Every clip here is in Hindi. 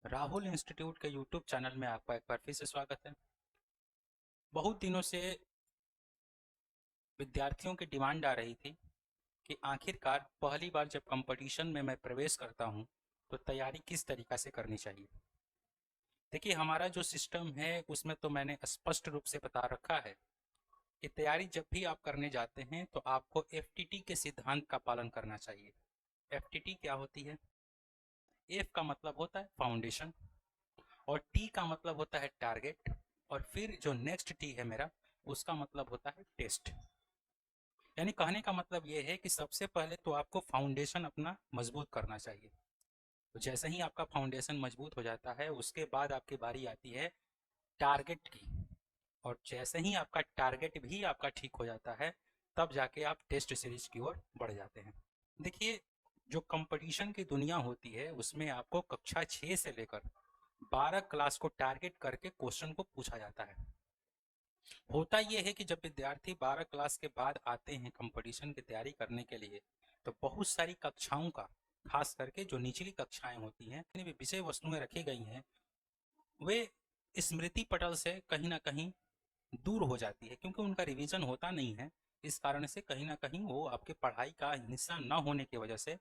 राहुल इंस्टीट्यूट के यूट्यूब चैनल में आपका एक बार फिर से स्वागत है। बहुत दिनों से विद्यार्थियों की डिमांड आ रही थी कि आखिरकार पहली बार जब कंपटीशन में मैं प्रवेश करता हूं तो तैयारी किस तरीक़ा से करनी चाहिए। देखिए, हमारा जो सिस्टम है उसमें तो मैंने स्पष्ट रूप से बता रखा है कि तैयारी जब भी आप करने जाते हैं तो आपको एफटीटी के सिद्धांत का पालन करना चाहिए। एफटीटी क्या होती है? एफ का मतलब होता है फाउंडेशन और टी का मतलब होता है टारगेट और फिर जो नेक्स्ट टी है मेरा, उसका मतलब होता है टेस्ट। यानी कहने का मतलब ये है कि सबसे पहले तो आपको फाउंडेशन अपना मजबूत करना चाहिए। तो जैसे ही आपका फाउंडेशन मजबूत हो जाता है उसके बाद आपकी बारी आती है टारगेट की। और जैसे ही आपका टारगेट भी आपका ठीक हो जाता है तब जाके आप टेस्ट सीरीज की ओर बढ़ जाते हैं। देखिए, जो कंपटीशन की दुनिया होती है उसमें आपको कक्षा 6 से लेकर 12 क्लास को टारगेट करके क्वेश्चन को पूछा जाता है। होता ये है कि जब विद्यार्थी 12 क्लास के बाद आते हैं कंपटीशन की तैयारी करने के लिए तो बहुत सारी कक्षाओं का, खास करके जो निचली कक्षाएं होती हैं, जितनी भी विषय वस्तुएं रखी गई हैं वे स्मृति पटल से कहीं ना कहीं दूर हो जाती है क्योंकि उनका रिवीजन होता नहीं है। इस कारण से कहीं ना कहीं वो आपके पढ़ाई का हिस्सा न होने की वजह से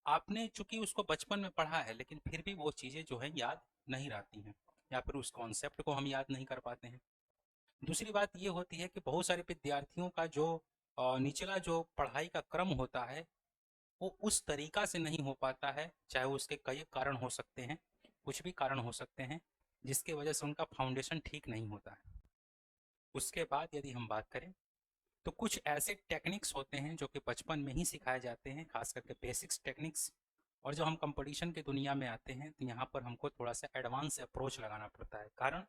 आपने चूंकि उसको बचपन में पढ़ा है लेकिन फिर भी वो चीज़ें जो है याद नहीं रहती हैं या फिर उस कॉन्सेप्ट को हम याद नहीं कर पाते हैं। दूसरी बात ये होती है कि बहुत सारे विद्यार्थियों का जो निचला जो पढ़ाई का क्रम होता है वो उस तरीका से नहीं हो पाता है, चाहे उसके कई कारण हो सकते हैं, कुछ भी कारण हो सकते हैं जिसके वजह से उनका फाउंडेशन ठीक नहीं होता है। उसके बाद यदि हम बात करें तो कुछ ऐसे टेक्निक्स होते हैं जो कि बचपन में ही सिखाए जाते हैं, खास करके बेसिक्स टेक्निक्स। और जब हम कंपटीशन की दुनिया में आते हैं तो यहाँ पर हमको थोड़ा सा एडवांस अप्रोच लगाना पड़ता है। कारण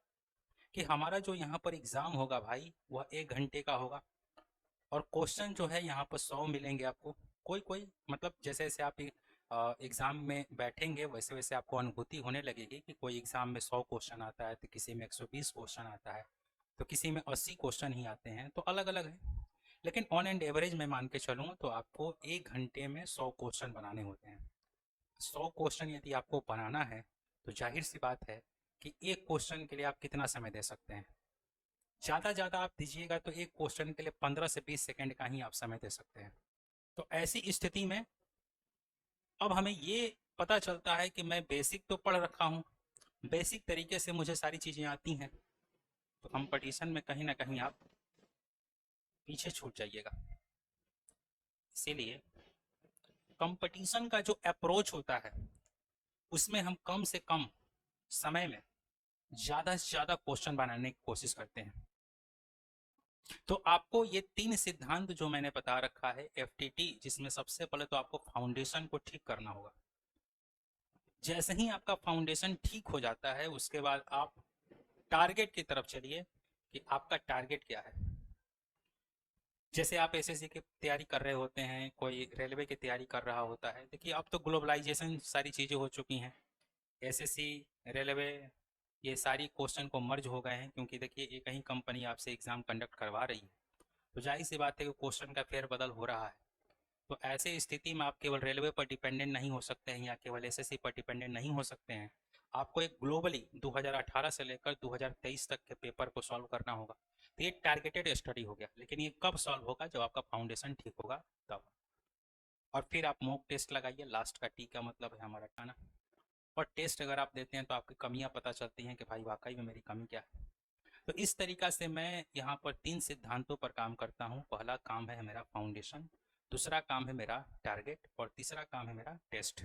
कि हमारा जो यहाँ पर एग्ज़ाम होगा भाई वह 1 घंटे का होगा और क्वेश्चन जो है यहाँ पर 100 मिलेंगे आपको। कोई कोई मतलब जैसे जैसे आप एग्ज़ाम में बैठेंगे वैसे वैसे आपको अनुभूति होने लगेगी कि कोई एग्ज़ाम में 100 क्वेश्चन आता है तो किसी में 120 क्वेश्चन आता है तो किसी में 80 क्वेश्चन ही आते हैं, तो अलग अलग है। लेकिन ऑन एंड एवरेज मैं मान के चलूँ तो आपको 1 घंटे में 100 क्वेश्चन बनाने होते हैं। 100 क्वेश्चन यदि आपको बनाना है तो जाहिर सी बात है कि एक क्वेश्चन के लिए आप कितना समय दे सकते हैं। ज़्यादा ज़्यादा आप दीजिएगा तो एक क्वेश्चन के लिए 15 से 20 सेकंड का ही आप समय दे सकते हैं। तो ऐसी स्थिति में अब हमें ये पता चलता है कि मैं बेसिक तो पढ़ रखा हूँ, बेसिक तरीके से मुझे सारी चीज़ें आती हैं, तो कंपटीशन में कहीं ना कहीं आप पीछे छूट जाइएगा। इसीलिए कंपटीशन का जो अप्रोच होता है उसमें हम कम से कम समय में ज़्यादा से ज़्यादा क्वेश्चन बनाने की कोशिश करते हैं। तो आपको ये 3 सिद्धांत जो मैंने बता रखा है एफटीटी, जिसमें सबसे पहले तो आपको फाउंडेशन को ठीक करना होगा। जैसे ही आपका फाउंडेशन ठीक हो जाता है उसके बाद आप टारगेट की तरफ चलिए कि आपका टारगेट क्या है। जैसे आप एसएससी की तैयारी कर रहे होते हैं, कोई रेलवे की तैयारी कर रहा होता है। देखिए, अब तो ग्लोबलाइजेशन सारी चीज़ें हो चुकी हैं। एसएससी, रेलवे, ये सारी क्वेश्चन को मर्ज हो गए हैं क्योंकि देखिए एक ही कंपनी आपसे एग्ज़ाम कंडक्ट करवा रही है। तो जाहिर सी बात है कि क्वेश्चन का फेरबदल हो रहा है। तो ऐसे स्थिति में आप केवल रेलवे पर डिपेंडेंट नहीं हो सकते हैं या केवल एसएससी पर डिपेंडेंट नहीं हो सकते हैं। आपको एक ग्लोबली 2018 से लेकर 2023 तक के पेपर को सॉल्व करना होगा। तो ये टारगेटेड स्टडी हो गया, लेकिन ये कब सॉल्व होगा? जब आपका फाउंडेशन ठीक होगा तब। और फिर आप मॉक टेस्ट लगाइए। लास्ट का टी का मतलब है हमारा टाना। और टेस्ट अगर आप देते हैं तो आपकी कमियां पता चलती हैं कि भाई वाकई में मेरी कमी क्या है। तो इस तरीका से मैं यहाँ पर 3 सिद्धांतों पर काम करता हूँ। पहला काम है मेरा फाउंडेशन, दूसरा काम है मेरा टारगेट और तीसरा काम है मेरा टेस्ट।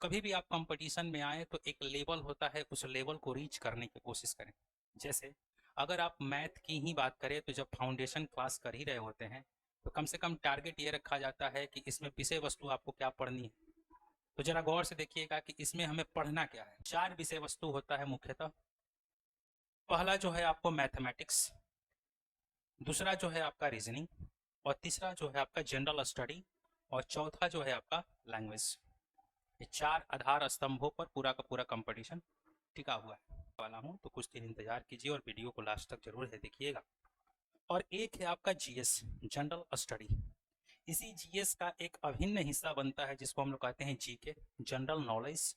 कभी भी आप कंपटीशन में आए तो एक लेवल होता है, उस लेवल को रीच करने की कोशिश करें। जैसे अगर आप मैथ की ही बात करें तो जब फाउंडेशन क्लास कर ही रहे होते हैं तो कम से कम टारगेट ये रखा जाता है कि इसमें विषय वस्तु आपको क्या पढ़नी है। तो जरा गौर से देखिएगा कि इसमें हमें पढ़ना क्या है। 4 विषय वस्तु होता है मुख्यतः। पहला जो है आपको मैथमेटिक्स, दूसरा जो है आपका रीजनिंग और तीसरा जो है आपका जनरल स्टडी और चौथा जो है आपका लैंग्वेज। ये 4 आधार स्तंभों पर पूरा का पूरा कंपटीशन टिका हुआ है वाला हूँ। तो कुछ दिन इंतजार कीजिए और वीडियो को लास्ट तक जरूर है देखिएगा। और एक है आपका जीएस, जनरल स्टडी। इसी जीएस का एक अभिन्न हिस्सा बनता है जिसको हम लोग कहते हैं जीके, जनरल नॉलेज।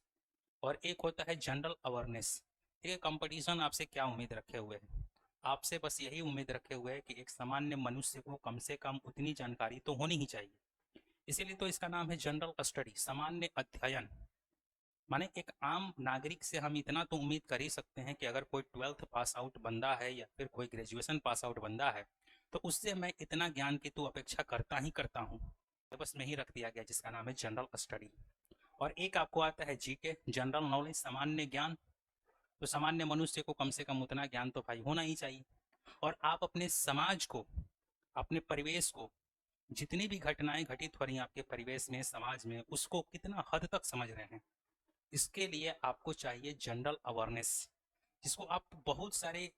और एक होता है जनरल अवेयरनेस। ये कंपटीशन आपसे क्या उम्मीद रखे हुए है? आपसे बस यही उम्मीद रखे हुए है कि एक सामान्य मनुष्य को कम से कम उतनी जानकारी तो होनी ही चाहिए। इसीलिए तो इसका नाम है जनरल स्टडी, सामान्य अध्ययन। माने एक आम नागरिक से हम इतना तो उम्मीद कर ही सकते हैं कि अगर कोई 12th पास आउट बंदा है या फिर कोई ग्रेजुएशन पास आउट बंदा है तो उससे मैं इतना ज्ञान की तो अपेक्षा करता ही करता हूँ। तो बस में ही रख दिया गया जिसका नाम है जनरल स्टडी। और एक आपको आता है जीके, जनरल नॉलेज, सामान्य ज्ञान। तो सामान्य मनुष्य को कम से कम उतना ज्ञान तो भाई होना ही चाहिए। और आप अपने समाज को, अपने परिवेश को, जितनी भी घटनाएं घटित हो रही हैं आपके परिवेश में, समाज में, उसको कितना हद तक समझ रहे हैं, इसके लिए आपको चाहिए जनरल अवेयरनेस, जिसको आप बहुत सारे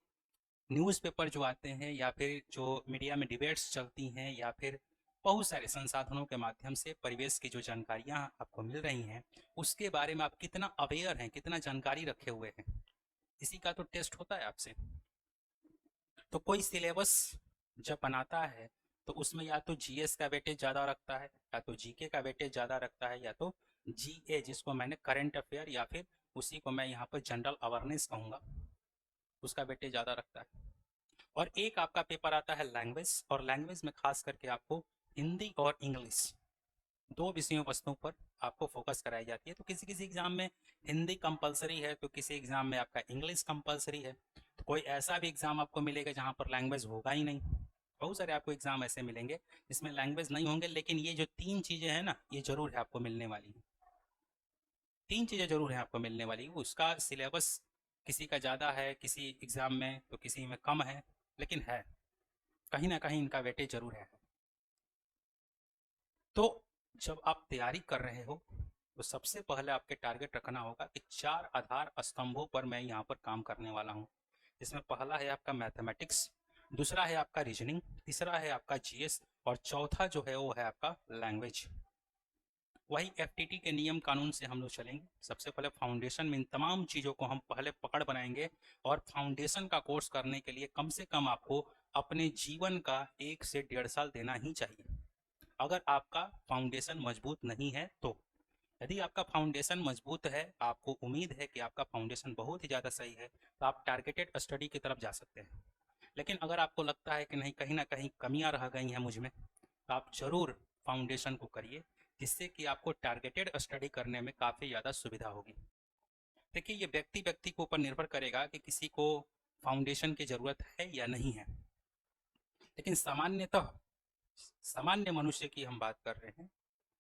न्यूज़पेपर जो आते हैं या फिर जो मीडिया में डिबेट्स चलती हैं या फिर बहुत सारे संसाधनों के माध्यम से परिवेश की जो जानकारियां आपको मिल रही हैं उसके बारे में आप कितना अवेयर हैं, कितना जानकारी रखे हुए हैं, इसी का तो टेस्ट होता है आपसे। तो कोई सिलेबस जब बनाता है तो उसमें या तो जीएस का वेटेज ज़्यादा रखता है, या तो जीके का वेटेज ज़्यादा रखता है, या तो जीए जिसको मैंने करंट अफेयर या फिर उसी को मैं यहाँ पर जनरल अवेयरनेस कहूँगा, उसका वेटेज ज़्यादा रखता है। और एक आपका पेपर आता है लैंग्वेज, और लैंग्वेज में खास करके आपको हिंदी और इंग्लिश दो विषयों वस्तुओं पर आपको फोकस कराई जाती है। तो किसी किसी एग्जाम में हिंदी कंपलसरी है तो किसी एग्जाम में आपका इंग्लिश कंपलसरी है। तो कोई ऐसा भी एग्जाम आपको मिलेगा जहाँ पर लैंग्वेज होगा ही नहीं। बहुत सारे आपको एग्जाम ऐसे मिलेंगे जिसमें लैंग्वेज नहीं होंगे, लेकिन ये जो तीन चीज़ें हैं ना, ये जरूर है आपको मिलने वाली। तीन चीज़ें जरूर हैं आपको मिलने वाली। उसका सिलेबस किसी का ज़्यादा है किसी एग्ज़ाम में तो किसी में कम है, लेकिन है कहीं ना कहीं इनका वेटेज जरूर है। तो जब आप तैयारी कर रहे हो तो सबसे पहले आपके टारगेट रखना होगा कि चार आधार स्तंभों पर मैं यहाँ पर काम करने वाला हूँ। इसमें पहला है आपका मैथमेटिक्स, दूसरा है आपका रीजनिंग, तीसरा है आपका जीएस, और चौथा जो है वो है आपका लैंग्वेज। वही एफटीटी के नियम कानून से हम लोग चलेंगे। सबसे पहले फाउंडेशन में इन तमाम चीज़ों को हम पहले पकड़ बनाएंगे, और फाउंडेशन का कोर्स करने के लिए कम से कम आपको अपने जीवन का 1 से 1.5 साल देना ही चाहिए। अगर आपका फाउंडेशन मजबूत नहीं है तो, यदि आपका फाउंडेशन मजबूत है, आपको उम्मीद है कि आपका फाउंडेशन बहुत ही ज़्यादा सही है, तो आप टारगेटेड स्टडी की तरफ जा सकते हैं। लेकिन अगर आपको लगता है कि नहीं, कहीं ना कहीं कमियां रह गई हैं मुझ में, तो आप ज़रूर फाउंडेशन को करिए, जिससे कि आपको टारगेटेड स्टडी करने में काफ़ी ज़्यादा सुविधा होगी। देखिए, ये व्यक्ति व्यक्ति के ऊपर निर्भर करेगा कि किसी को फाउंडेशन की ज़रूरत है या नहीं है, लेकिन सामान्यतः सामान्य मनुष्य की हम बात कर रहे हैं,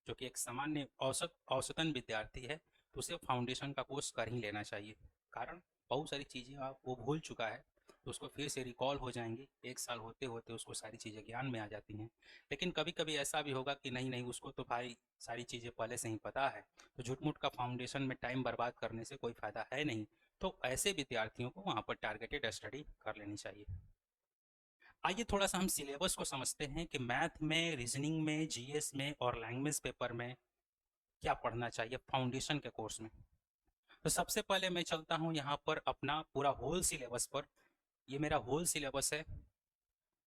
जो कि एक सामान्य औसतन विद्यार्थी है, तो उसे फाउंडेशन का कोर्स कर ही लेना चाहिए। कारण बहुत सारी चीज़ें आप वो भूल चुका है तो उसको फिर से रिकॉल हो जाएंगी, 1 साल होते होते उसको सारी चीज़ें ज्ञान में आ जाती हैं। लेकिन कभी कभी ऐसा भी होगा कि नहीं नहीं, उसको तो भाई सारी चीज़ें पहले से ही पता है, तो झूठ-मूठ का फाउंडेशन में टाइम बर्बाद करने से कोई फ़ायदा है नहीं। तो ऐसे विद्यार्थियों को वहाँ पर टारगेटेड स्टडी कर लेनी चाहिए। आइए थोड़ा सा हम सिलेबस को समझते हैं कि मैथ में, रीजनिंग में, जीएस में और लैंग्वेज पेपर में क्या पढ़ना चाहिए फाउंडेशन के कोर्स में। तो सबसे पहले मैं चलता हूँ यहाँ पर अपना पूरा होल सिलेबस पर। ये मेरा होल सिलेबस है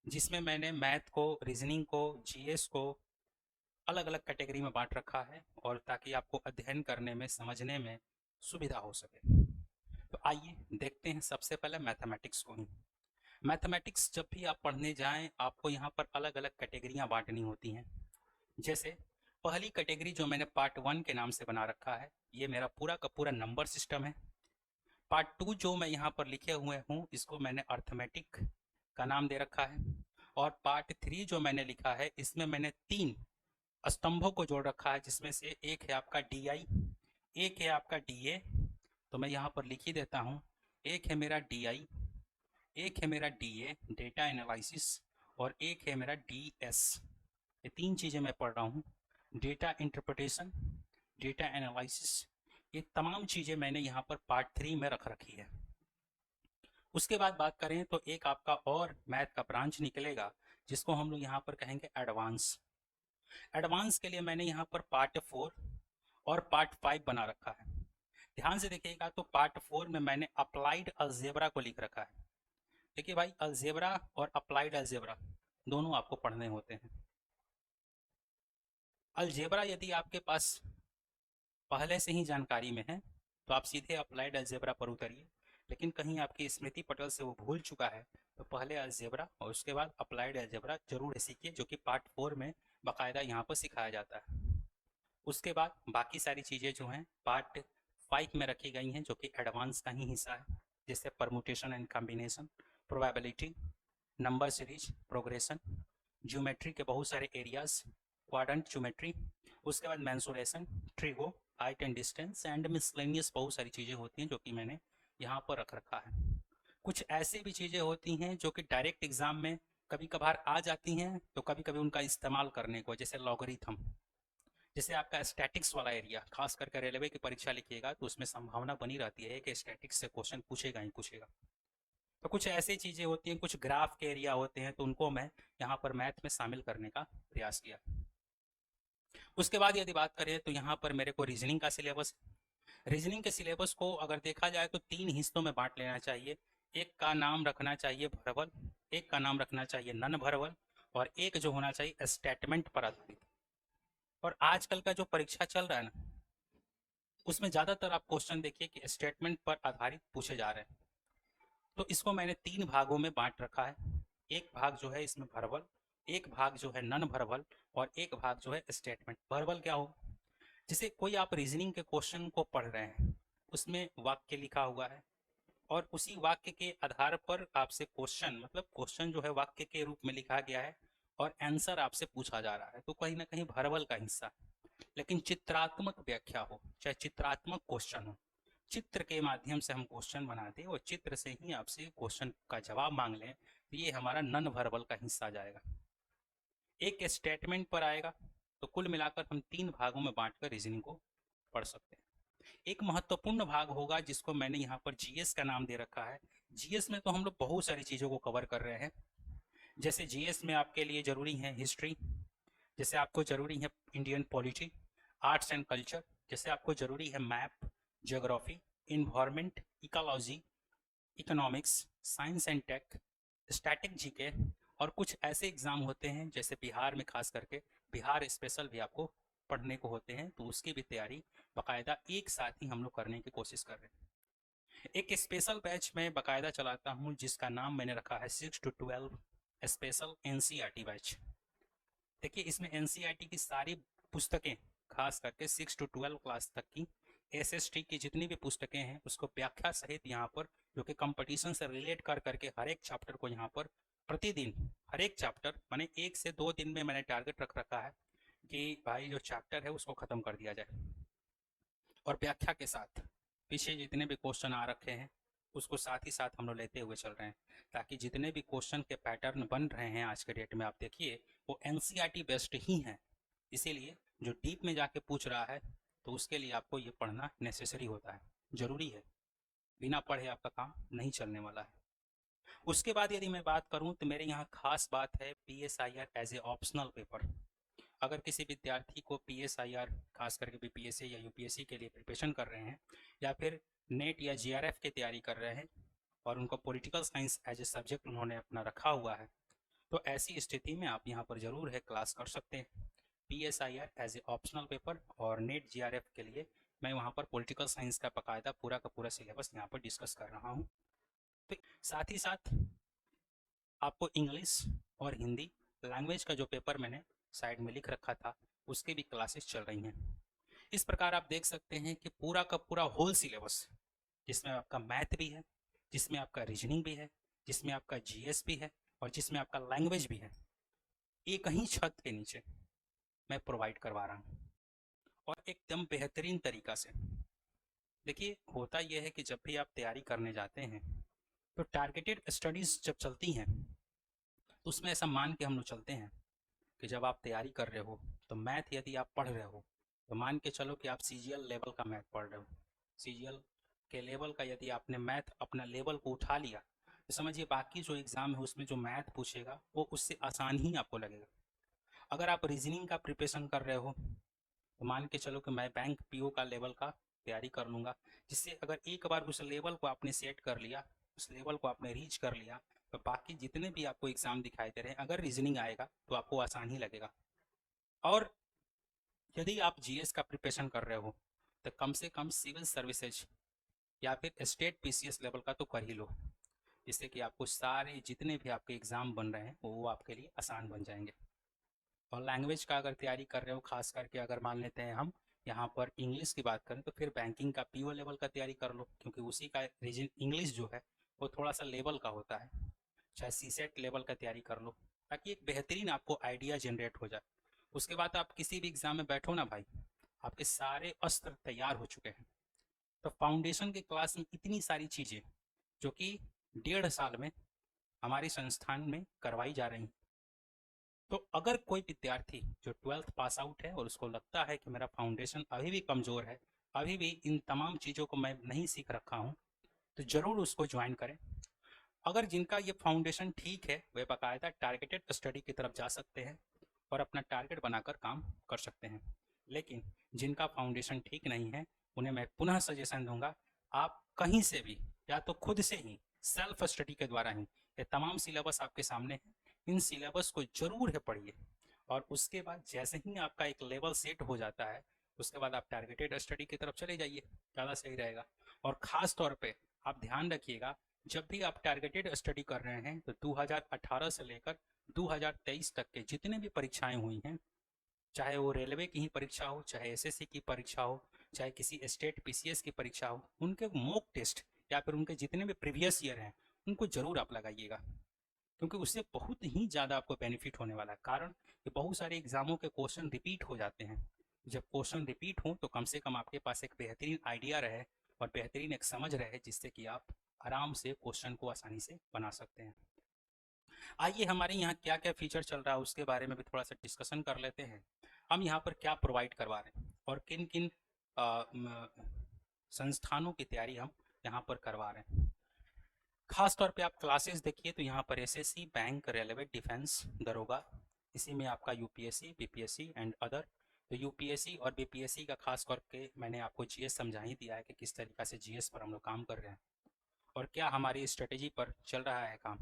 जिसमें मैंने मैथ को, रीजनिंग को, जीएस को अलग अलग कैटेगरी में बांट रखा है, और ताकि आपको अध्ययन करने में, समझने में सुविधा हो सके। तो आइए देखते हैं सबसे पहले मैथमेटिक्स को ही। मैथमेटिक्स जब भी आप पढ़ने जाएं, आपको यहाँ पर अलग अलग कैटेगरियाँ बांटनी होती हैं। जैसे पहली कैटेगरी जो मैंने पार्ट 1 के नाम से बना रखा है, ये मेरा पूरा का पूरा नंबर सिस्टम है। पार्ट 2 जो मैं यहाँ पर लिखे हुए हूँ, इसको मैंने अर्थमेटिक का नाम दे रखा है। और पार्ट 3 जो मैंने लिखा है, इसमें मैंने 3 स्तंभों को जोड़ रखा है, जिसमें से एक है आपका डीआई, एक है आपका डीए, तो मैं यहाँ पर लिख ही देता हूँ। एक है मेरा डीआई, एक है मेरा डीए डेटा एनालिसिस, और एक है मेरा डीएस। ये 3 चीज़ें मैं पढ़ रहा हूँ। डेटा इंटरप्रिटेशन, डेटा एनालिसिस, ये तमाम चीज़ें मैंने यहाँ पर पार्ट 3 में रख रखी है। उसके बाद बात करें तो एक आपका और मैथ का ब्रांच निकलेगा, जिसको हम लोग यहाँ पर कहेंगे एडवांस। एडवांस के लिए मैंने यहाँ पर पार्ट 4 और पार्ट 5 बना रखा है। ध्यान से देखिएगा, तो पार्ट 4 में मैंने अप्लाइड अलजेब्रा को लिख रखा है। देखिए भाई, अलजेब्रा और अप्लाइड अलजेब्रा दोनों आपको पढ़ने होते हैं। अलजेब्रा यदि आपके पास पहले से ही जानकारी में है तो आप सीधे अप्लाइड अलजेब्रा पर उतरिए। लेकिन कहीं आपकी स्मृति पटल से वो भूल चुका है तो पहले अलजेब्रा और उसके बाद अप्लाइड अलजेब्रा जरूर सीखिए, जो कि पार्ट 4 में बाकायदा यहाँ पर सिखाया जाता है। उसके बाद बाकी सारी चीज़ें जो हैं पार्ट 5 में रखी गई हैं, जो कि एडवांस का ही हिस्सा है, जैसे permutation and combination, probability, number series, progression, geometry के बहुत सारे एरियाज, क्वाड्रेंट ज्योमेट्री, उसके बाद mensuration, trigo, height and distance and miscellaneous बहुत सारी चीज़ें होती हैं जो कि मैंने यहाँ पर रख रखा है। कुछ ऐसी भी चीज़ें होती हैं जो कि डायरेक्ट एग्जाम में कभी कभार आ जाती हैं, तो कभी कभी उनका इस्तेमाल करने को, जैसे लॉगरिथम, जैसे आपका स्टैटिक्स वाला एरिया, खास करके रेलवे की परीक्षा लिखिएगा तो उसमें संभावना बनी रहती है कि स्टैटिक्स से क्वेश्चन पूछेगा ही पूछेगा। तो कुछ ऐसी चीज़ें होती हैं, कुछ ग्राफ के एरिया होते हैं, तो उनको मैं यहाँ पर मैथ में शामिल करने का प्रयास किया। उसके बाद यदि बात करें तो यहाँ पर मेरे को रीजनिंग का सिलेबस, रीजनिंग के सिलेबस को अगर देखा जाए तो 3 हिस्सों में बांट लेना चाहिए। एक का नाम रखना चाहिए भरबल, एक का नाम रखना चाहिए नन भरबल, और एक जो होना चाहिए स्टेटमेंट पर आधारित। और आजकल का जो परीक्षा चल रहा है ना, उसमें ज़्यादातर आप क्वेश्चन देखिए कि स्टेटमेंट पर आधारित पूछे जा रहे हैं। तो इसको मैंने 3 भागों में बांट रखा है। एक भाग जो है इसमें भरबल, एक भाग जो है नन भरबल, और एक भाग जो है स्टेटमेंट। भरबल क्या हो, जैसे कोई आप रीजनिंग के क्वेश्चन को पढ़ रहे हैं, उसमें वाक्य लिखा हुआ है और उसी वाक्य के आधार पर आपसे क्वेश्चन, मतलब क्वेश्चन जो है वाक्य के रूप में लिखा गया है और आंसर आपसे पूछा जा रहा है, तो कहीं ना कहीं भरबल का हिस्सा है। लेकिन चित्रात्मक व्याख्या हो, चाहे चित्रात्मक क्वेश्चन हो, चित्र के माध्यम से हम क्वेश्चन बनाते हैं और चित्र से ही आपसे क्वेश्चन का जवाब मांग लें, तो ये हमारा नन वर्बल का हिस्सा जाएगा। एक स्टेटमेंट पर आएगा। तो कुल मिलाकर हम 3 भागों में बांटकर रीजनिंग को पढ़ सकते हैं। एक महत्वपूर्ण भाग होगा जिसको मैंने यहाँ पर जीएस का नाम दे रखा है। जीएस में तो हम लोग बहुत सारी चीज़ों को कवर कर रहे हैं। जैसे जीएस में आपके लिए जरूरी है हिस्ट्री, जैसे आपको जरूरी है Indian polity, arts and culture, जैसे आपको जरूरी है map, geography, environment, ecology, economics, science and tech, static GK, और कुछ ऐसे एग्जाम होते हैं जैसे बिहार में, खास करके बिहार स्पेशल भी आपको पढ़ने को होते हैं, तो उसकी भी तैयारी बाकायदा एक साथ ही हम लोग करने की कोशिश कर रहे हैं। एक स्पेशल बैच मैं बाकायदा चलाता हूँ जिसका नाम मैंने रखा है 6 to 12 स्पेशल एनसीईआरटी बैच। देखिए इसमें एनसीईआरटी की सारी पुस्तकें, खास करके 6 to 12 क्लास तक की एसएसटी की जितनी भी पुस्तकें हैं उसको व्याख्या सहित यहाँ पर, जो कि कंपटीशन से रिलेट कर करके हर एक चैप्टर को यहाँ पर प्रतिदिन, हर एक चैप्टर मैंने 1 से 2 दिन में मैंने टारगेट रख रखा है कि भाई जो चैप्टर है उसको ख़त्म कर दिया जाए, और व्याख्या के साथ पीछे जितने भी क्वेश्चन आ रखे हैं उसको साथ ही साथ हम लोग लेते हुए चल रहे हैं, ताकि जितने भी क्वेश्चन के पैटर्न बन रहे हैं आज के डेट में आप देखिए वो एनसीईआरटी बेस्ड ही हैं। इसीलिए जो डीप में जाके पूछ रहा है तो उसके लिए आपको ये पढ़ना नेसेसरी होता है, ज़रूरी है। बिना पढ़े आपका काम नहीं चलने वाला है। उसके बाद यदि मैं बात करूं तो मेरे यहाँ खास बात है PSIR as a optional paper. अगर किसी विद्यार्थी को PSIR, खास करके BPSC या UPSC के लिए प्रिपरेशन कर रहे हैं, या फिर नेट या GRF की तैयारी कर रहे हैं और उनको political science as a subject उन्होंने अपना रखा हुआ है, तो ऐसी स्थिति में आप यहाँ पर ज़रूर है क्लास कर सकते हैं। PSIR as a optional paper और नेट GRF के लिए मैं वहाँ पर पॉलिटिकल साइंस का बाकायदा पूरा का पूरा सिलेबस यहाँ पर डिस्कस कर रहा हूँ। तो साथ ही साथ आपको इंग्लिश और हिंदी लैंग्वेज का जो पेपर मैंने साइड में लिख रखा था उसकी भी क्लासेस चल रही हैं। इस प्रकार आप देख सकते हैं कि पूरा का पूरा होल सिलेबस, जिसमें आपका मैथ भी है, जिसमें आपका रीजनिंग भी है, जिसमें आपका जीएस भी है और जिसमें आपका लैंग्वेज भी है, एक ही छत के नीचे मैं प्रोवाइड करवा रहा हूँ और एकदम बेहतरीन तरीका से। देखिए होता यह है कि जब भी आप तैयारी करने जाते हैं तो टारगेटेड स्टडीज़ जब चलती हैं तो उसमें ऐसा मान के हम लोग चलते हैं कि जब आप तैयारी कर रहे हो तो मैथ यदि आप पढ़ रहे हो तो मान के चलो कि आप CGL लेवल का मैथ पढ़ रहे हो। CGL के लेवल का यदि आपने मैथ अपना लेवल को उठा लिया तो समझिए बाकी जो एग्ज़ाम है उसमें जो मैथ पूछेगा वो उससे आसान ही आपको लगेगा। अगर आप रीजनिंग का प्रिपरेशन कर रहे हो तो मान के चलो कि मैं बैंक PO का लेवल का तैयारी कर लूँगा, जिससे अगर एक बार उस लेवल को आपने सेट कर लिया, उस लेवल को आपने रीच कर लिया, तो बाकी जितने भी आपको एग्ज़ाम दिखाई दे रहे हैं अगर रीजनिंग आएगा तो आपको आसान ही लगेगा। और यदि आप GS का प्रिपरेशन कर रहे हो तो कम से कम सिविल सर्विसेज या फिर स्टेट पीसीएस लेवल का तो कर ही लो, जिससे कि आपको सारे जितने भी आपके एग्ज़ाम बन रहे हैं वो आपके लिए आसान बन जाएंगे। और लैंग्वेज का अगर तैयारी कर रहे हो, खास करके अगर मान लेते हैं हम यहाँ पर इंग्लिश की बात करें, तो फिर बैंकिंग का पीओ लेवल का तैयारी कर लो, क्योंकि उसी का रीजन इंग्लिश जो है वो थोड़ा सा लेवल का होता है। चाहे सीसेट लेवल का तैयारी कर लो, ताकि एक बेहतरीन आपको आइडिया जनरेट हो जाए। उसके बाद आप किसी भी एग्ज़ाम में बैठो ना भाई, आपके सारे अस्त्र तैयार हो चुके हैं। तो फाउंडेशन के क्लास में इतनी सारी चीज़ें जो कि 1.5 साल में हमारे संस्थान में करवाई जा रही हैं। तो अगर कोई विद्यार्थी जो 12th पास आउट है और उसको लगता है कि मेरा फाउंडेशन अभी भी कमज़ोर है, अभी भी इन तमाम चीज़ों को मैं नहीं सीख रखा हूँ, तो ज़रूर उसको ज्वाइन करें। अगर जिनका ये फाउंडेशन ठीक है, वे बाकायदा टारगेटेड स्टडी की तरफ जा सकते हैं और अपना टारगेट बनाकर काम कर सकते हैं। लेकिन जिनका फाउंडेशन ठीक नहीं है, उन्हें मैं पुनः सजेशन दूंगा, आप कहीं से भी या तो खुद से ही सेल्फ स्टडी के द्वारा ही, ये तमाम सिलेबस आपके सामने है, इन सिलेबस को जरूर है पढ़िए। और उसके बाद जैसे ही आपका एक लेवल सेट हो जाता है, उसके बाद आप टारगेटेड स्टडी की तरफ चले जाइए, ज़्यादा सही रहेगा। और ख़ास तौर पे आप ध्यान रखिएगा, जब भी आप टारगेटेड स्टडी कर रहे हैं तो 2018 से लेकर 2023 तक के जितने भी परीक्षाएं हुई हैं, चाहे वो रेलवे की ही परीक्षा हो, चाहे एसएससी की परीक्षा हो, चाहे किसी स्टेट पीसीएस की परीक्षा हो, उनके मॉक टेस्ट या फिर उनके जितने भी प्रीवियस ईयर हैं उनको ज़रूर आप लगाइएगा, क्योंकि उससे बहुत ही ज़्यादा आपको बेनिफिट होने वाला है। कारण कि बहुत सारे एग्जामों के क्वेश्चन रिपीट हो जाते हैं। जब क्वेश्चन रिपीट हो तो कम से कम आपके पास एक बेहतरीन आइडिया रहे और बेहतरीन एक समझ रहे, जिससे कि आप आराम से क्वेश्चन को आसानी से बना सकते हैं। आइए हमारे यहाँ क्या क्या फीचर चल रहा है उसके बारे में भी थोड़ा सा डिस्कशन कर लेते हैं। हम यहाँ पर क्या प्रोवाइड करवा रहे हैं और किन किन संस्थानों की तैयारी हम यहाँ पर करवा रहे हैं। खास तौर पे आप क्लासेस देखिए तो यहाँ पर एसएससी, बैंक, रेलवे, डिफेंस, दरोगा, इसी में आपका यूपीएससी, बीपीएससी एंड अदर। तो यूपीएससी और बीपीएससी का खास करके मैंने आपको जीएस समझा ही दिया है कि किस तरीक़ा से जीएस पर हम लोग काम कर रहे हैं और क्या हमारी स्ट्रेटेजी पर चल रहा है काम,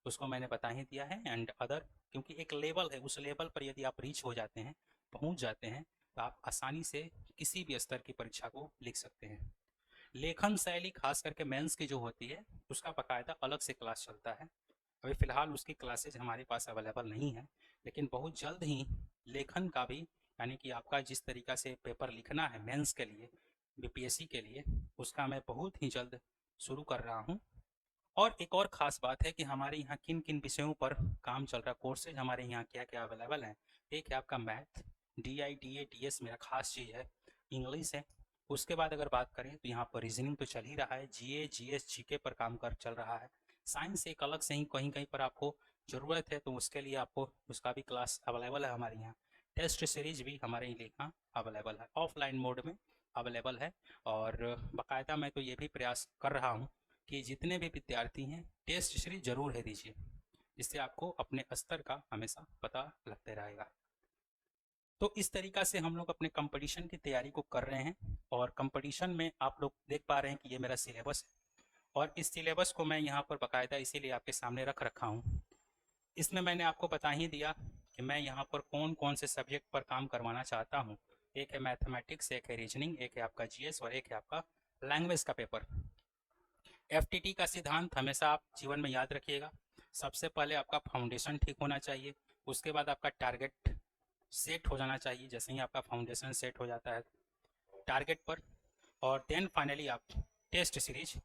उसको मैंने बता ही दिया है। एंड अदर, क्योंकि एक लेवल है, उस लेवल पर यदि आप रीच हो जाते हैं, पहुंच जाते हैं, तो आप आसानी से किसी भी स्तर की परीक्षा को लिख सकते हैं। लेखन शैली खास करके मेंस की जो होती है, उसका बाकायदा अलग से क्लास चलता है। अभी फ़िलहाल उसकी क्लासेज हमारे पास अवेलेबल नहीं है, लेकिन बहुत जल्द ही लेखन का भी, यानी कि आपका जिस तरीक़ा से पेपर लिखना है मेंस के लिए, बीपीएससी के लिए, उसका मैं बहुत ही जल्द शुरू कर रहा हूँ। और एक और ख़ास बात है कि हमारे यहाँ किन किन विषयों पर काम चल रहा है, कोर्सेज हमारे यहाँ क्या क्या अवेलेबल हैं। एक है आपका मैथ, DIDA DS मेरा खास चीज़ है, इंग्लिश है। उसके बाद अगर बात करें तो यहाँ पर रीजनिंग तो चल ही रहा है, GA GS GK पर काम कर चल रहा है। साइंस एक अलग से ही कहीं कहीं पर आपको ज़रूरत है, तो उसके लिए आपको उसका भी क्लास अवेलेबल है हमारे यहाँ। टेस्ट सीरीज भी हमारे यहाँ अवेलेबल है, ऑफलाइन मोड में अवेलेबल है। और बाकायदा मैं तो ये भी प्रयास कर रहा हूँ कि जितने भी विद्यार्थी हैं टेस्ट सीरीज जरूर है दीजिए, जिससे आपको अपने स्तर का हमेशा पता लगते रहेगा। तो इस तरीक़ा से हम लोग अपने कंपटीशन की तैयारी को कर रहे हैं। और कंपटीशन में आप लोग देख पा रहे हैं कि ये मेरा सिलेबस है, और इस सिलेबस को मैं यहाँ पर बाकायदा इसीलिए आपके सामने रख रखा हूँ। इसमें मैंने आपको बता ही दिया कि मैं यहाँ पर कौन कौन से सब्जेक्ट पर काम करवाना चाहता हूँ। एक है मैथमेटिक्स, एक है रीजनिंग, एक है आपका जीएस और एक है आपका लैंग्वेज का पेपर। FTT का सिद्धांत हमेशा आप जीवन में याद रखिएगा। सबसे पहले आपका फाउंडेशन ठीक होना चाहिए, उसके बाद आपका टारगेट सेट हो जाना चाहिए। जैसे ही आपका फाउंडेशन सेट हो जाता है टारगेट पर, और देन फाइनली आप टेस्ट सीरीज